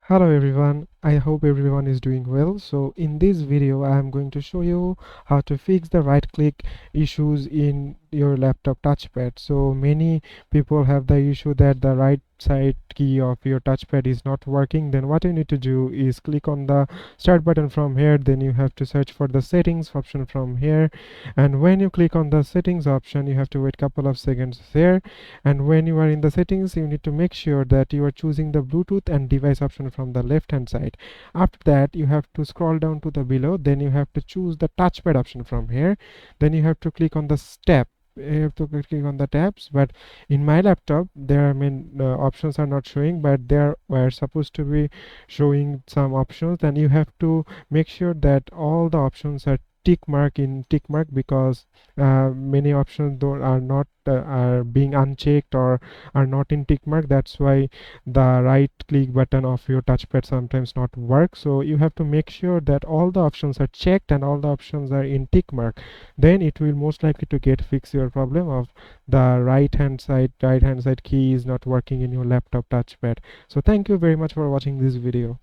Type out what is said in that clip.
Hello everyone, I hope everyone is doing well. So in this video I am going to show you how to fix the right click issues in your laptop touchpad. So many people have the issue that the right side key of your touchpad is not working. Then what you need to do is click on the start button from here, then you have to search for the settings option from here, and when you click on the settings option you have to wait couple of seconds there, and when you are in the settings you need to make sure that you are choosing the Bluetooth and device option from the left hand side. After that you have to scroll down to the below, then you have to choose the touchpad option from here, then you have to click on the step. You have to click on the tabs, but in my laptop there are options are not showing, but there were supposed to be showing some options, and you have to make sure that all the options are tick mark, because many options though are not are being unchecked or are not in tick mark. That's why the right click button of your touchpad sometimes not work. So you have to make sure that all the options are checked and all the options are in tick mark, then it will most likely to get fix your problem of the right hand side key is not working in your laptop touchpad. So thank you very much for watching this video.